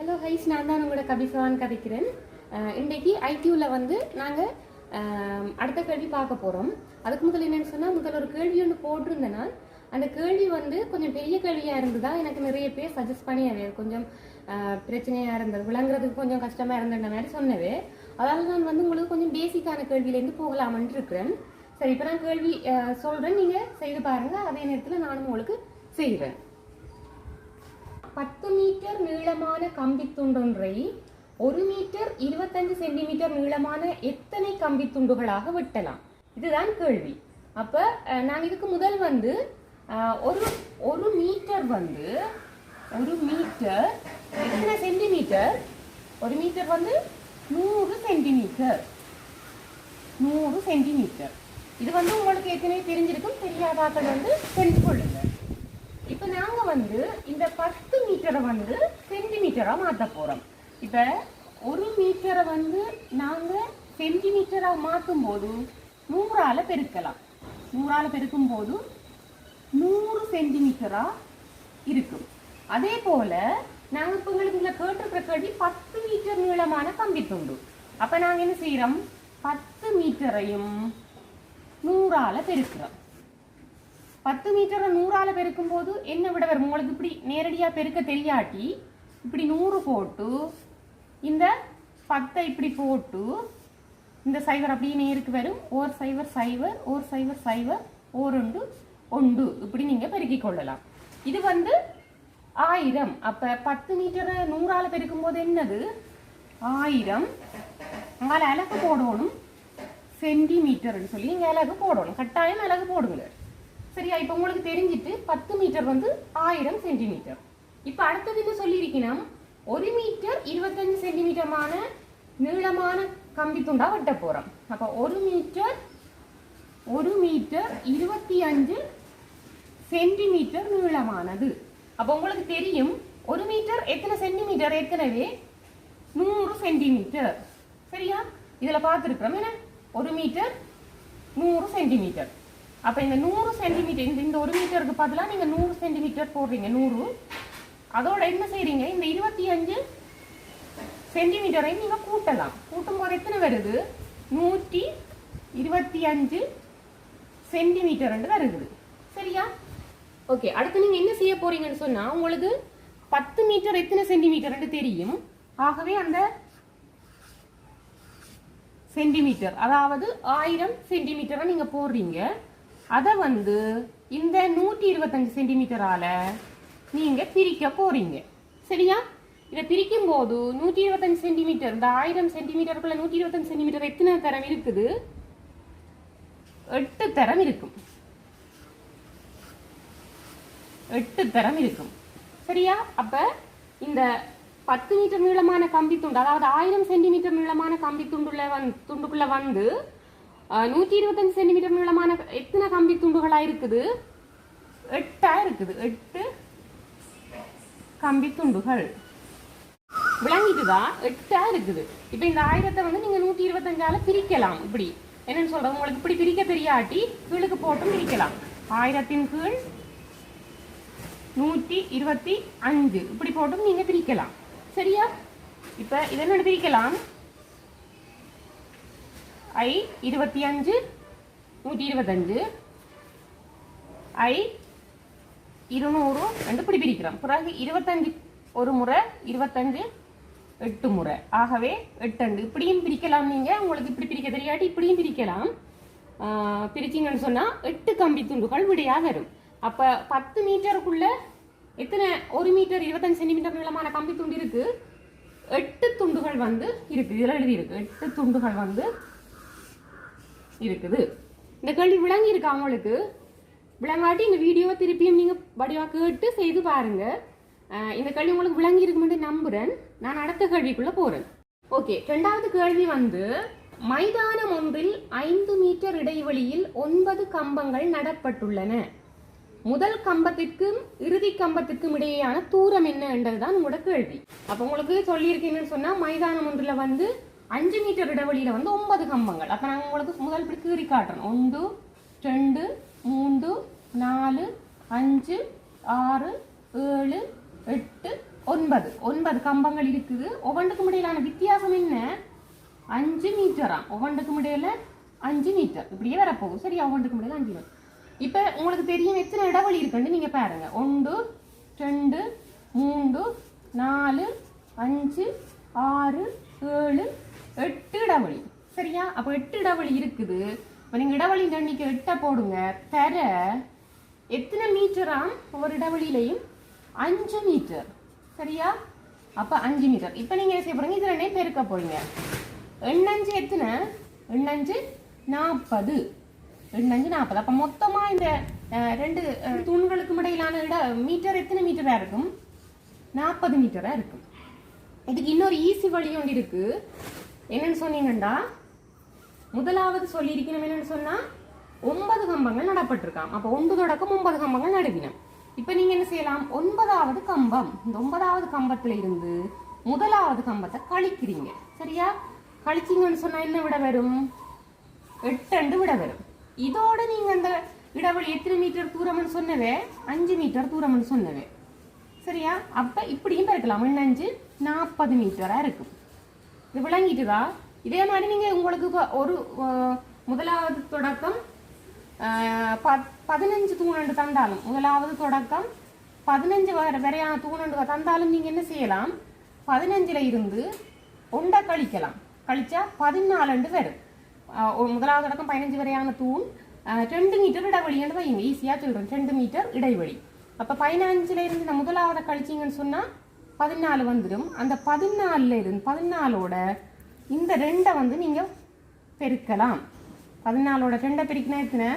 Hello highs, நான் தான் உங்களோட கபிசவான் கதைக்கிறேன். இன்றைக்கி ஐடியூவில் வந்து நாங்கள் அடுத்த கேள்வி பார்க்க போகிறோம். அதுக்கு முதல்ல என்னென்னு சொன்னால், முதல்ல ஒரு கேள்வி ஒன்று போட்டிருந்தேன்னா அந்த கேள்வி வந்து கொஞ்சம் பெரிய கேள்வியாக இருந்ததா எனக்கு நிறைய பேர் சஜஸ்ட் பண்ணி அது கொஞ்சம் பிரச்சனையாக இருந்தது, விளங்குறதுக்கு கொஞ்சம் கஷ்டமாக இருந்த மாதிரி சொன்னது. அதால் நான் வந்து உங்களுக்கு கொஞ்சம் பேசிக்கான கேள்வியிலேருந்து போகலாமன்ட்டு இருக்கிறேன். சரி, இப்போ நான் கேள்வி சொல்கிறேன், நீங்கள் செய்து பாருங்கள். அதே நேரத்தில் நானும் உங்களுக்கு செய்கிறேன். 10 மீட்டர் நீளமான கம்பி துண்டொன்றை 1 மீட்டர் 25 சென்டிமீட்டர் நீளமான எத்தனை கம்பி துண்டுகளாக வெட்டலாம்? இதுதான் கேள்வி. அப்ப நாங்கள் இதுக்கு முதல் வந்து ஒரு மீட்டர் வந்து 1 மீட்டர் எத்தனை சென்டிமீட்டர்? 1 மீட்டர் வந்து 100 சென்டிமீட்டர். 100 சென்டிமீட்டர். இது வந்து உங்களுக்கு ஏற்கனவே தெரிஞ்சிருக்கும், தெரியாதாக்கள் வந்து தெரிந்து கொள்ளுங்க. இப்போ நாங்கள் வந்து இந்த 10 மீட்டரை வந்து சென்டிமீட்டராக மாற்ற போகிறோம். இப்போ 1 மீட்டரை வந்து நாங்கள் சென்டிமீட்டராக மாற்றும் போது 100ஆல் பெருக்கலாம். 100ஆல் பெருக்கும் போது 100 சென்டிமீட்டராக இருக்கும். அதே போல் நாங்கள் இப்போ உங்களுக்கு இதில் கேட்டிருக்கிற கேள்வி 10 மீட்டர் நீளமான கம்பி துண்டு. அப்போ நாங்கள் என்ன செய்கிறோம்? 10 மீட்டரையும் 100ஆல் பெருக்கிறோம். 10 மீட்டரை 100ஆல் பெருக்கும் போது என்ன விட வரும்? உங்களுக்கு இப்படி நேரடியாக பெருக்க தெரியாட்டி இப்படி 100 போட்டு இந்த 10 இப்படி போட்டு இந்த சைவர் அப்படியே நேருக்கு வரும். 1 0 0 1 0 0 1 1 இப்படி நீங்கள் பெருக்கிக் கொள்ளலாம். இது வந்து 1000. அப்போ 10 மீட்டரை 100ஆல் பெருக்கும் போது என்னது? 1000. அங்கே அலகு போடணும், சென்டிமீட்டர்னு சொல்லி இங்கே அலகு போடணும். கட்டாயம் அலகு போடுங்க. சரியா? இப்போ உங்களுக்கு தெரிஞ்சிட்டு 10 மீட்டர் வந்து 1000 சென்டிமீட்டர். இப்போ அடுத்தது என்ன சொல்லியிருக்கணும்? 1 மீட்டர் 25 சென்டிமீட்டர்மான நீளமான கம்பி துண்டா வெட்ட போகிறோம். அப்போ 1 மீட்டர் 25 சென்டிமீட்டர் நீளமானது. அப்போ உங்களுக்கு தெரியும் 1 மீட்டர் எத்தனை சென்டிமீட்டர்? ஏற்கனவே 100 சென்டிமீட்டர். சரியா? இதில் பார்த்துருக்குறோம். என்ன 1 மீட்டர் 100 சென்டிமீட்டர். அப்போ இந்த 100 சென்டிமீட்டர், இந்த 1 மீட்டருக்கு பதிலாக நீங்கள் 100 சென்டிமீட்டர் போடுறீங்க. 100 அதோட என்ன செய்கிறீங்க? இந்த 25 சென்டிமீட்டரை நீங்கள் கூட்டலாம். கூட்டும் போது எத்தனை வருது? 125 சென்டிமீட்டர் வருது. சரியா? ஓகே, அடுத்து நீங்கள் என்ன செய்ய போறீங்கன்னு சொன்னால், உங்களுக்கு 10 மீட்டர் எத்தனை சென்டிமீட்டர் தெரியும். ஆகவே அந்த சென்டிமீட்டர், அதாவது 1000 சென்டிமீட்டரை நீங்கள் போடுறீங்க. அதை வந்து இந்த 125 சென்டிமீட்டரால் நீங்கள் பிரிக்க போறீங்க. சரியா? இதை பிரிக்கும் போது 125 சென்டிமீட்டர், இந்த 1000 சென்டிமீட்டருக்குள்ள 125 சென்டிமீட்டர் எத்தனை தரம் இருக்குது? 8 தரம் இருக்கும். 8 தரம் இருக்கும். சரியா? அப்போ இந்த 10 மீட்டர் நீளமான கம்பி துண்டு, அதாவது 1000 சென்டிமீட்டர் நீளமான கம்பி துண்டுக்குள்ள வந்து 125 சென்டிமீட்டர் நீளமான எத்தனை கம்பி துண்டுகளா இருக்குது? 8 இருக்குது. 8 கம்பி துண்டுகள். விளங்கிட்டுதா? 8 இருக்குது. இப்போ இந்த 1000 வந்து நீங்க 125ஆல பிரிக்கலாம். இப்படி என்னன்னு சொல்றோம்? உங்களுக்கு இப்படி பிரிக்க தெரியாட்டி கீழுக்கு போட்டும் பிரிக்கலாம். 1000 கீழ் 125 இப்படி போட்டும் நீங்க பிரிக்கலாம். சரியா? இப்ப இதென்ன பிரிக்கலாம்? I 25 125 I 200 என்று இப்படி பிரிக்கிறோம். பிறகு 25 ஒரு முறை, 25 8 முறை. ஆகவே 8 இப்படியும் பிரிக்கலாம். நீங்க உங்களுக்கு இப்படி பிரிக்க தெரியாட்டி இப்படியும் பிரிக்கலாம். பிரிச்சிங்கன்னு சொன்னா 8 கம்பி துண்டுகள் விடையாக வரும். அப்ப 10 மீட்டருக்குள்ள எத்தனை? 1 மீட்டர் 25 சென்டிமீட்டர் நீளமான கம்பி துண்டு இருக்கு. 8 துண்டுகள் வந்து இருக்கு. இதுல எழுதி இருக்கு 8 துண்டுகள் வந்து இருக்குது. இந்த கேள்வி விளங்கி இருக்கா உங்களுக்கு? விளங்காட்டி இந்த வீடியோவை திருப்பியும் நீங்க வடிவா கேட்டு செய்து பாருங்க. இந்த கேள்வி உங்களுக்கு விளங்கி இருக்குமென்று நம்புறேன். நான் அடுத்த கேள்விக்குள்ள போறேன். ஓகே, இரண்டாவது கேள்வி வந்து, மைதானம் ஒன்றில் 5 மீட்டர் இடைவெளியில் 9 கம்பங்கள் நடப்பட்டுள்ளன. முதல் கம்பத்திற்கும் இறுதி கம்பத்திற்கும் இடையேயான தூரம் என்ன என்றதுதான் உங்களோட கேள்வி. அப்ப உங்களுக்கு சொல்லியிருக்கீங்கன்னு சொன்னா, மைதானம் ஒன்றில் வந்து 5 மீட்டர் இடைவெளியில வந்து 9 கம்பங்கள். அப்ப நாங்கள் உங்களுக்கு முதல் இப்படி கீறி காட்டுறோம். 1 2 3 4 5 6 7 8 ஒன்பது கம்பங்கள் இருக்குது. ஒவ்வொன்றுக்கும் இடையிலான வித்தியாசம் என்ன? 5 மீட்டராம். ஒவ்வொன்றுக்கும் இடையில 5 மீட்டர் இப்படியே வரப்போகும். சரியா? ஒவ்வொன்றுக்கும் இடையில 5 மீட்டர். இப்ப உங்களுக்கு தெரியும் எத்தனை இடைவெளி இருக்குன்னு நீங்க பாருங்க. 1 2 3 4 5 6 7 8 இடைவெளி. சரியா? அப்ப 8 இடைவெளி இருக்குது. இப்ப நீங்க இடைவெளி எண்ணிக்கை 8 போடுங்க. தர எத்தனை மீட்டராம்? ஒவ்வொரு இடைவெளியிலையும் 5 மீட்டர். சரியா? அப்ப 5 மீட்டர். இப்ப நீங்க என்ன செய்ய போறீங்க? இது ரெண்டையும் பெருக்க போறீங்க. எண்ணஞ்சு எத்தனை? எண்ணஞ்சு 40. எண்ணஞ்சு 40. அப்ப மொத்தமா இந்த ரெண்டு தூண்களுக்கு இடையிலான மீட்டர் எத்தனை மீட்டரா இருக்கும்? 40 மீட்டரா இருக்கும். இதுக்கு இன்னொரு ஈஸி வழி ஒன்று இருக்கு. என்னன்னு சொன்னீங்கன்னா, முதலாவது சொல்லியிருக்கணும். என்னன்னு சொன்னா 9 கம்பங்கள் நடப்பட்டிருக்காம். அப்ப 1 தொடக்கம் 9 கம்பங்கள் நடுவினம். இப்ப நீங்க என்ன செய்யலாம்? 9வது கம்பம், இந்த 9வது கம்பத்துல இருந்து முதலாவது கம்பத்தை கழிக்கிறீங்க. சரியா? கழிச்சிங்கன்னு சொன்னா என்ன விட வரும்? 8 விட வரும். இதோட நீங்க அந்த இடைவெளி எத்தனை மீட்டர் தூரம்னு சொன்னவே? 5 மீட்டர் தூரம்னு சொன்னவே. சரியா? அப்ப இப்படியும் பெருக்கலாம். 5 40 மீட்டரா இருக்கும். இது விளங்கிட்டுதா? இதே மாதிரி நீங்க உங்களுக்கு ஒரு முதலாவது தொடக்கம் 15 தூணண்டு தந்தாலும், முதலாவது தொடக்கம் 15 வரையான தூணண்டு தந்தாலும் நீங்க என்ன செய்யலாம்? 15ல இருந்து 1 கழிக்கலாம். கழிச்சா 14 வரும். முதலாவது தொடக்கம் 15 வரையான தூண் 2 மீட்டர் இடைவெளின்னு வைங்க. ஈஸியா சொல்றேன். 2 மீட்டர் இடைவெளி. அப்ப 15ல இருந்து இந்த முதலாவது கழிச்சிங்கன்னு சொன்னா 14 வந்துடும். அந்த 14ல இருந்து 14ஓட இந்த 2 வந்து நீங்க பெருக்கலாம். 14ஓட 2 பெருக்கினா எத்தனை?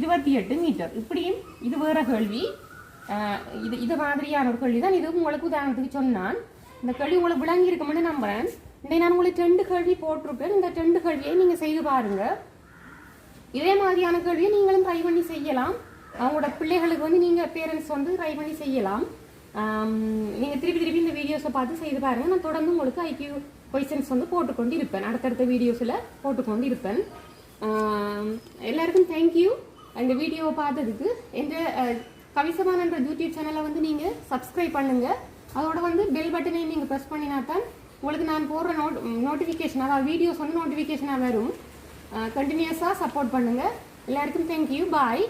28 மீட்டர். இப்படியும் இது வேற கேள்வி. இது மாதிரியான ஒரு கேள்வி தான். இது உங்களுக்கு உதாரணத்துக்கு சொன்னான். இந்த கேள்வி உங்களுக்கு விளங்கி இருக்கும்னு நம்புறேன். நான் உங்களுக்கு 2 கேள்வி போட்டிருப்பேன். இந்த 2 கேள்வியை நீங்க செய்து பாருங்க. இதே மாதிரியான கேள்வியை நீங்களும் ட்ரை பண்ணி செய்யலாம். அவங்களோட பிள்ளைகளுக்கு வந்து நீங்க பேரண்ட்ஸ் வந்து ட்ரை பண்ணி செய்யலாம். நீங்க திருப்பி இந்த வீடியோஸை பார்த்து செய்து பாருங்க. நான் தொடர்ந்து உங்களுக்கு ஐக்யூ கொஸ்டின்ஸ் வந்து போட்டுக்கொண்டு இருப்பேன். அடுத்தடுத்த வீடியோஸ்ல போட்டுக்கொண்டு இருப்பேன். எல்லாருக்கும் தேங்க்யூ. இந்த வீடியோவை பார்த்ததுக்கு. இந்த கவிசமானன்ற யூடியூப் சேனலை வந்து நீங்க சப்ஸ்கிரைப் பண்ணுங்க. அதோட வந்து பெல் பட்டனை நீங்க ப்ரெஸ் பண்ணினா தான் உங்களுக்கு நான் போடுற நோட்டிஃபிகேஷன், அதாவது வீடியோஸ் வந்து நோட்டிஃபிகேஷனாக வரும். கண்டினியூஸாக சப்போர்ட் பண்ணுங்க. எல்லாருக்கும் தேங்க்யூ. பாய்.